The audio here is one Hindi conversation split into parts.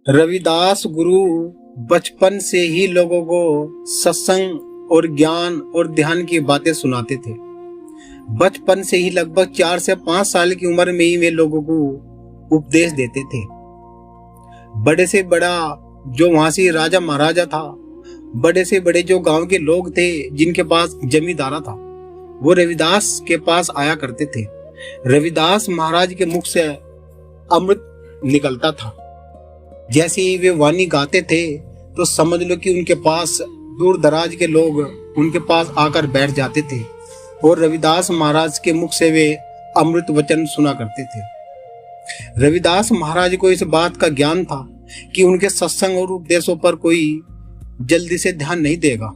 रविदास गुरु बचपन से ही लोगों को सत्संग और ज्ञान और ध्यान की बातें सुनाते थे। बचपन से ही लगभग 4 से 5 साल की उम्र में ही वे लोगों को उपदेश देते थे। बड़े से बड़ा जो वहां से राजा महाराजा था, बड़े से बड़े जो गांव के लोग थे जिनके पास जमींदारा था, वो रविदास के पास आया करते थे। रविदास महाराज के मुख से अमृत निकलता था। जैसे ही वे वाणी गाते थे तो समझ लो कि उनके पास दूर दराज के लोग उनके पास आकर बैठ जाते थे और रविदास महाराज के मुख से वे अमृत वचन सुना करते थे। रविदास महाराज को इस बात का ज्ञान था कि उनके सत्संग और उपदेशों पर कोई जल्दी से ध्यान नहीं देगा,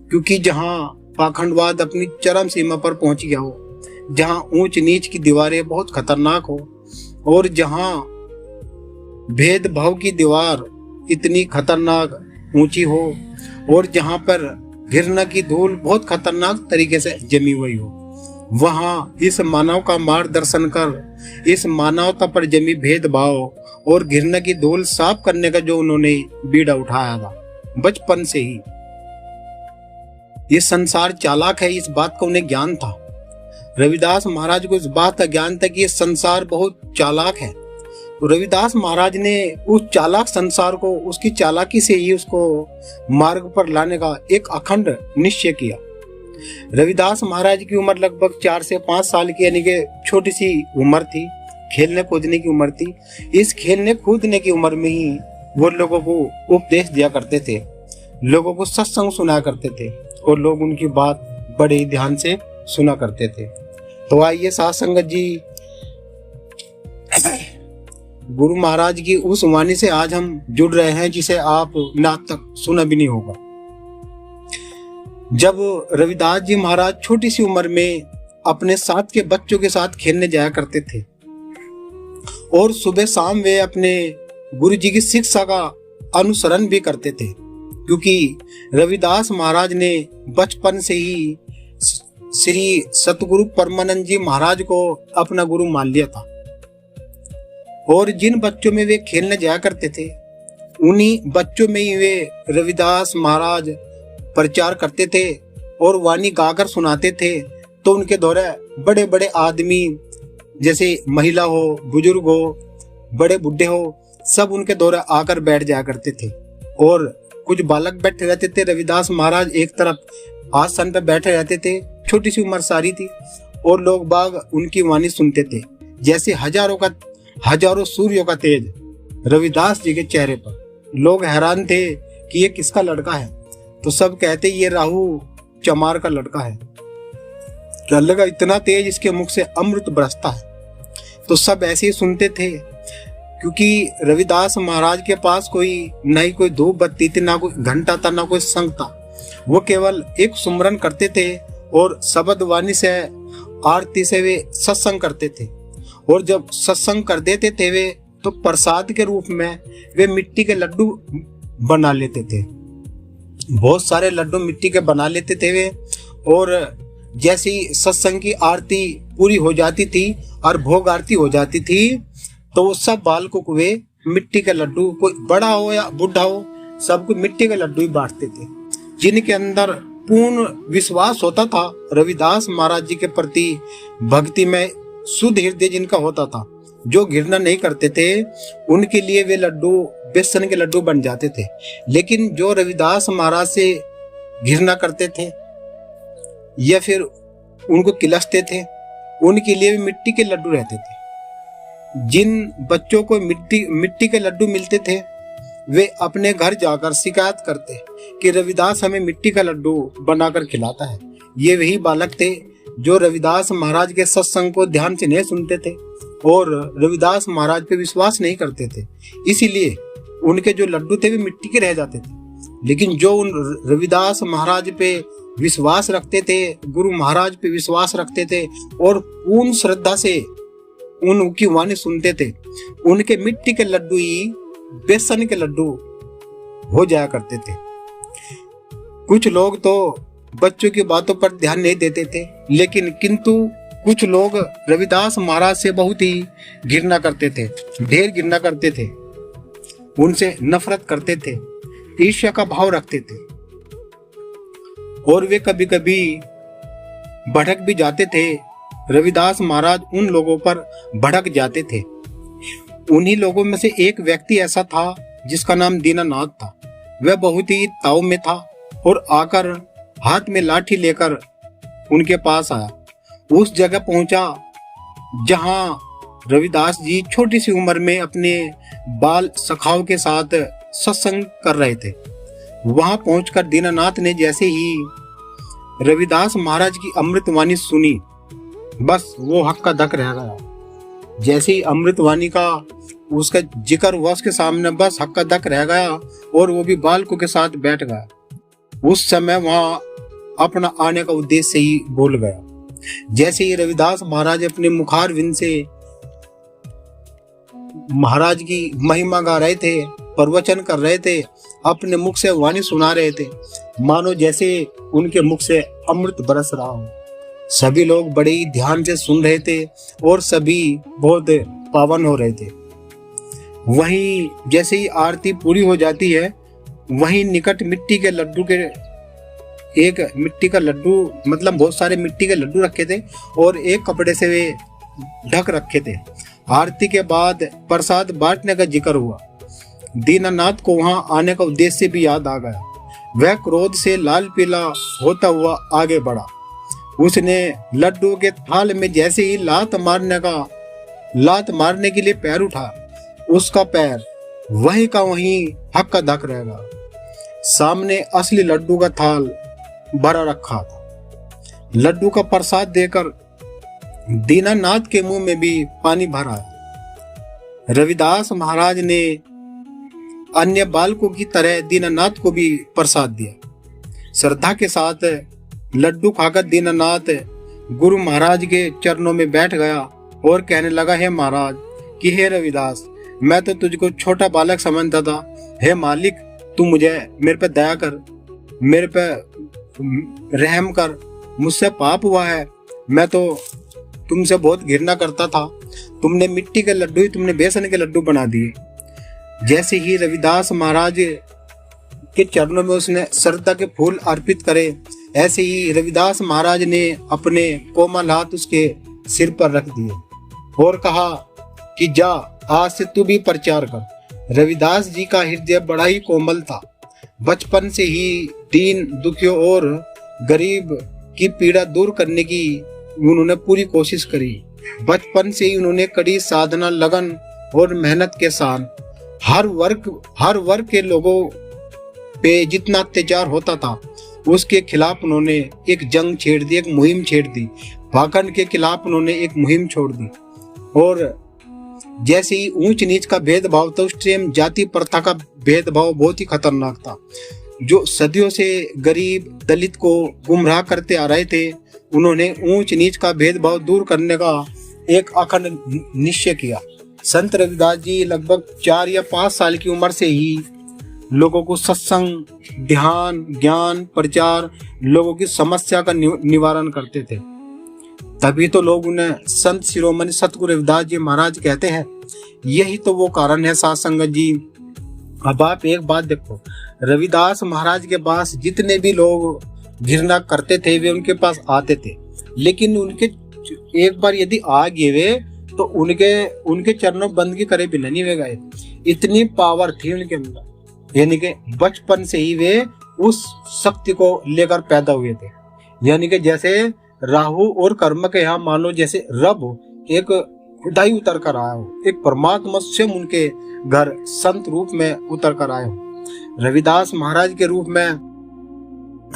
क्योंकि जहां पाखंडवाद अपनी चरम सीमा पर पहुंच गया हो, जहां ऊंच नीच की दीवारें बहुत खतरनाक हो और जहां भेदभाव की दीवार इतनी खतरनाक ऊंची हो और जहां पर घृणा की धूल बहुत खतरनाक तरीके से जमी हुई हो, वहां इस मानव का मार्गदर्शन कर इस मानवता पर जमी भेदभाव और घृणा की धूल साफ करने का जो उन्होंने बीड़ा उठाया था बचपन से ही। ये संसार चालाक है, इस बात का उन्हें ज्ञान था। रविदास महाराज को इस बात का ज्ञान था कि ये संसार बहुत चालाक है। तो रविदास महाराज ने उस चालाक संसार को उसकी चालाकी से ही उसको मार्ग पर लाने का एक अखंड निश्चय किया। रविदास महाराज की उम्र लगभग 4 से 5 साल की, यानी कि छोटी सी उम्र थी, खेलने कूदने की उम्र थी। इस खेलने कूदने की उम्र में ही वो लोगों को उपदेश दिया करते थे, लोगों को सत्संग सुना करते थे और लोग उनकी बात बड़े ही ध्यान से सुना करते थे। तो आइए साथ संगत जी, गुरु महाराज की उस वाणी से आज हम जुड़ रहे हैं जिसे आप आज तक सुना भी नहीं होगा। जब रविदास जी महाराज छोटी सी उम्र में अपने साथ के बच्चों के साथ खेलने जाया करते थे और सुबह शाम वे अपने गुरु जी की शिक्षा का अनुसरण भी करते थे, क्योंकि रविदास महाराज ने बचपन से ही श्री सतगुरु परमानंद जी महाराज को अपना गुरु मान लिया था। और जिन बच्चों में वे खेलने जाया करते थे उन्हीं बच्चों में ही वे रविदास महाराज प्रचार करते थे और वाणी गाकर सुनाते थे। तो उनके द्वारा बड़े बड़े आदमी, जैसे महिला हो, बुजुर्ग हो, बड़े बुढ़े हो, सब उनके द्वारा आकर बैठ जाया करते थे। और कुछ बालक बैठे रहते थे, रविदास महाराज एक तरफ आसन पर बैठे रहते थे। छोटी सी उम्र सारी थी और लोग बाग उनकी वाणी सुनते थे। जैसे हजारों सूर्यों का तेज रविदास जी के चेहरे पर। लोग हैरान थे कि ये किसका लड़का है, तो सब कहते ये राहु चमार का लड़का है। क्या लगा, इतना तेज इसके मुख से अमृत बरसता है। तो सब ऐसे ही सुनते थे, क्योंकि रविदास महाराज के पास कोई धूप बत्ती थी, ना कोई घंटा था, ना कोई संग था। वो केवल एक सुमरन करते थे और शब्द वाणी से, आरती से वे सत्संग करते थे। और जब सत्संग कर देते थे वे, तो प्रसाद के रूप में वे मिट्टी के लड्डू बना लेते थे। बहुत सारे लड्डू मिट्टी के बना लेते थे वे। और जैसी सत्संग की आरती पूरी हो जाती थी और भोग आरती हो जाती थी, तो वो सब बालकों को वे मिट्टी के लड्डू, कोई बड़ा हो या बुढ़ा हो, सबको मिट्टी के लड्डू ही बांटते थे, जिनके अंदर पूर्ण विश्वास होता था रविदास महाराज जी के प्रति, भक्ति में शुद्ध हृदय जिनका होता था, जो घृणा नहीं करते थे, उनके लिए वे लड्डू बेसन के लड्डू बन जाते थे। लेकिन जो रविदास महाराज से घृणा करते थे या फिर उनको किलसते थे, उनके लिए भी मिट्टी के लड्डू रहते थे। जिन बच्चों को मिट्टी के लड्डू मिलते थे, वे अपने घर जाकर शिकायत करते कि रविदास हमें मिट्टी का लड्डू बनाकर खिलाता है। ये वही बालक थे जो रविदास महाराज के सत्संग को ध्यान से नहीं सुनते थे और रविदास महाराज पे विश्वास नहीं करते थे, इसीलिए उनके जो लड्डू थे वे मिट्टी के रह जाते थे। लेकिन जो उन रविदास महाराज पे विश्वास रखते थे, गुरु महाराज पे विश्वास रखते थे और पूर्ण श्रद्धा से उनकी वाणी सुनते थे, उनके मिट्टी के लड्डू ही बेसन के लड्डू हो जाया करते थे। कुछ लोग तो बच्चों की बातों पर ध्यान नहीं देते थे, लेकिन किंतु कुछ लोग रविदास महाराज से बहुत ही घृणा करते थे, ढेर घृणा करते थे। उनसे नफरत करते थे, ईर्ष्या का भाव रखते थे और वे कभी कभी भड़क भी जाते थे। रविदास महाराज उन लोगों पर भड़क जाते थे। उन्हीं लोगों में से एक व्यक्ति ऐसा था जिसका नाम दीनानाथ था। वह बहुत ही ताव में था और आकर हाथ में लाठी लेकर उनके पास आया। उस जगह पहुंचा जहां रविदास जी छोटी सी उम्र में अपने बाल सखाओं के साथ सत्संग कर रहे थे। वहां पहुंचकर दीनानाथ ने जैसे ही रविदास महाराज की अमृतवाणी सुनी, बस वो हक्का धक रह गया। जैसे ही अमृतवाणी का उसका जिक्र हुआ उसके सामने, बस हक्का धक रह गया और वो भी बालकों के साथ बैठ गया। उस समय वहां अपना आने का उद्देश्य ही भूल गया। जैसे ही रविदास महाराज अपने मुखारविंद से महाराज की महिमा गा रहे थे, प्रवचन कर रहे थे, अपने मुख से वाणी सुना रहे थे, मानो जैसे उनके मुख से अमृत बरस रहा हो। सभी लोग बड़े ही ध्यान से सुन रहे थे और सभी बहुत पावन हो रहे थे। वहीं जैसे ही आरती पूरी हो जाती है, वहीं निकट मिट्टी के लड्डू के एक मिट्टी का लड्डू, मतलब बहुत सारे मिट्टी के लड्डू रखे थे और एक कपड़े से वे ढक रखे थे। आरती के बाद प्रसाद बांटने का जिक्र हुआ। दीनानाथ को वहां आने का उद्देश्य भी याद आ गया। वह क्रोध से लाल पीला होता हुआ आगे बढ़ा। उसने लड्डू के थाल में जैसे ही लात मारने के लिए पैर उठा, उसका पैर वहीं का वहीं हक्का धक रहेगा। सामने असली लड्डू का थाल भरा रखा था। लड्डू का प्रसाद देकर दीनानाथ के मुंह में भी पानी भरा। रविदास महाराज ने अन्य बालकों की तरह दीनानाथ को भी प्रसाद दिया। श्रद्धा के साथ लड्डू खाकर दीनानाथ गुरु महाराज के चरणों में बैठ गया और कहने लगा, हे महाराज कि हे रविदास, मैं तो तुझको छोटा बालक समझता था। हे मालिक, तू मेरे पे दया कर, मेरे पे रहम कर, मुझसे पाप हुआ है। मैं तो तुमसे बहुत घृणा करता था। तुमने मिट्टी के लड्डू ही तुमने बेसन के लड्डू बना दिए। जैसे ही रविदास महाराज के चरणों में उसने श्रद्धा के फूल अर्पित करे, ऐसे ही रविदास महाराज ने अपने कोमल हाथ उसके सिर पर रख दिए और कहा कि जा, आज से तू भी प्रचार कर। रविदास जी का हृदय बड़ा ही कोमल था। बचपन से ही दीन दुखियों और गरीब की पीड़ा दूर करने की उन्होंने पूरी कोशिश करी। बचपन से ही उन्होंने कड़ी साधना, लगन और मेहनत के साथ हर वर्ग के लोगों पे जितना अत्याचार होता था उसके खिलाफ उन्होंने एक जंग छेड़ दी, एक मुहिम छेड़ दी। पाखंड के खिलाफ उन्होंने एक मुहिम छोड़ दी। और जैसे ही ऊंच नीच का भेदभाव था, उस टाइम जाति प्रथा का भेदभाव बहुत ही खतरनाक था, जो सदियों से गरीब दलित को गुमराह करते आ रहे थे। उन्होंने ऊंच नीच का भेदभाव दूर करने का एक अखंड निश्चय किया। संत रविदास जी लगभग 4 या 5 साल की उम्र से ही लोगों को सत्संग, ध्यान, ज्ञान, प्रचार, लोगों की समस्या का निवारण करते थे। तभी तो लोग उन्हें संत शिरोमणि सतगुरु रविदास जी महाराज कहते हैं। यही तो वो कारण है साथ संगत जी। अब आप एक बात देखो, रविदास महाराज के पास जितने भी लोग घृणा करते थे वे उनके पास आते थे, लेकिन उनके एक बार यदि आ गए वे तो उनके चरणों बंद की करे बिना नहीं वे गए। इतनी पावर थी उनके अंदर, यानी कि बचपन से ही वे उस शक्ति को लेकर पैदा हुए थे। यानी कि जैसे राहु और कर्म के यहाँ मान लो जैसे रब एक खुदाई उतर कर आया हो, एक परमात्मा स्वयं उनके घर संत रूप में उतर कर आए हो। रविदास महाराज के रूप में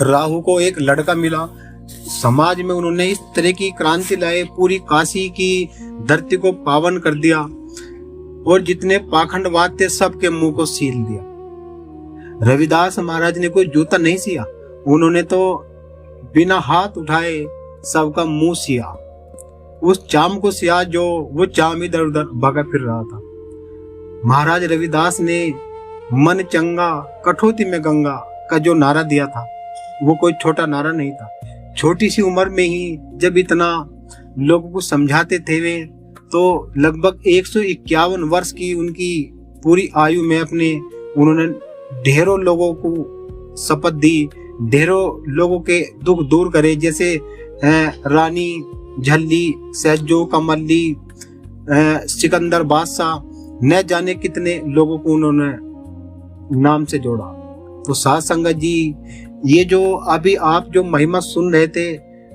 राहु को एक लड़का मिला। समाज में उन्होंने इस तरह की क्रांति लाए, पूरी काशी की धरती को पावन कर दिया और जितने पाखंडवाद थे सबके मुंह को सील दिया। रविदास महाराज ने कोई जूता नहीं सिया, उन्होंने तो बिना हाथ उठाए सबका मुंह सिया। उस चाम को सिया जो वो चाम इधर उधर भागा फिर रहा था। महाराज रविदास ने मन चंगा कठौती में गंगा का जो नारा दिया था वो कोई छोटा नारा नहीं था। छोटी सी उम्र में ही जब इतना लोगों को समझाते थे वे, तो लगभग 151 वर्ष की उनकी पूरी आयु में अपने उन्होंने ढेरों लोगों को शपथ दी, ढेरों लोगों के दुख दूर करे, जैसे रानी झल्ली, सहजो कमली, सिकंदर बादशाह, न जाने कितने लोगों को उन्होंने नाम से जोड़ा। तो साध संगत जी, ये जो अभी आप जो महिमा सुन रहे थे,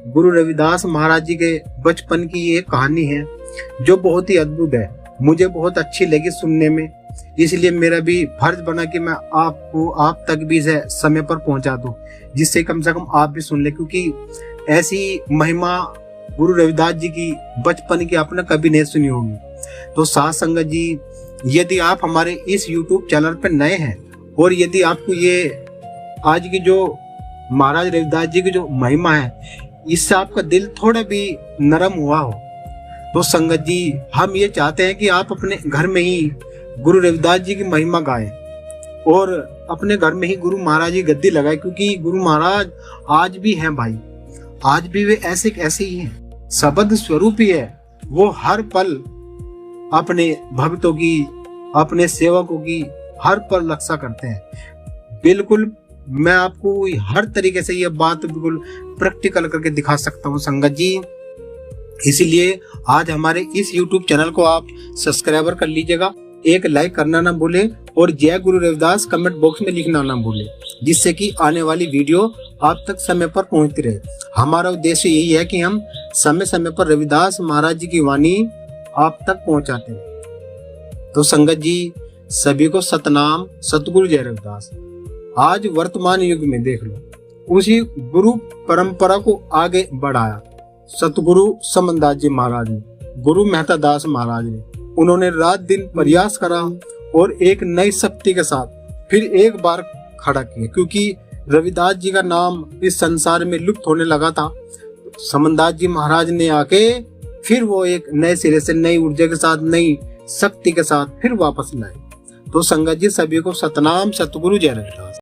गुरु रविदास महाराज जी के बचपन की ये कहानी है जो बहुत ही अद्भुत है। मुझे बहुत अच्छी लगी सुनने में, इसलिए मेरा भी फर्ज बना कि मैं आपको आप तक भी इसे समय पर पहुंचा दूं, जिससे कम से कम आप भी सुन ले, क्योंकि ऐसी महिमा गुरु रविदास जी की बचपन की आपने कभी नहीं सुनी होगी। तो साध संगत जी, यदि आप हमारे इस YouTube चैनल पर नए हैं और यदि आपको ये आज की जो महाराज रविदास जी की जो महिमा है इससे आपका दिल थोड़ा भी नरम हुआ हो, तो संगत जी हम ये चाहते हैं कि आप अपने घर में ही गुरु रविदास जी की महिमा गाएं और अपने घर में ही गुरु महाराज की गद्दी लगाएं, क्योंकि गुरु महाराज आज भी हैं भाई, आज भी वे ऐसे ही हैं, शब्द स्वरूप ही है। वो हर पल अपने भक्तों की, अपने सेवकों की हर पल रक्षा करते हैं। बिल्कुल मैं आपको हर तरीके से ये बात बिल्कुल प्रैक्टिकल करके दिखा सकता हूँ संगत जी। इसीलिए आज हमारे इस YouTube चैनल को आप सब्सक्राइबर कर लीजिएगा, एक लाइक करना ना भूले और जय गुरु रविदास कमेंट बॉक्स में लिखना ना भूले, जिससे कि आने वाली वीडियो आप तक समय पर पहुंचती रहे। हमारा उद्देश्य यही है कि हम समय समय पर रविदास महाराज जी की वाणी आप तक पहुंचाते हैं। तो संगत जी, सभी को सतनाम, सतगुरु जय रविदास। आज वर्तमान युग में देख लो, उसी गुरु परंपरा को आगे बढ़ाया सतगुरु समनदास जी महाराज ने, गुरु मेहता दास महाराज ने। उन्होंने रात दिन प्रयास करा और एक नई शक्ति के साथ फिर एक बार खड़ा किया, क्योंकि रविदास जी का नाम इस संसार में लुप्त होने लगा था। समनदास जी महाराज ने आके फिर वो एक नए सिरे से, नई ऊर्जा के साथ, नई शक्ति के साथ फिर वापस लाए। तो संगत जी, सभी को सतनाम, सतगुरु जय रविदास।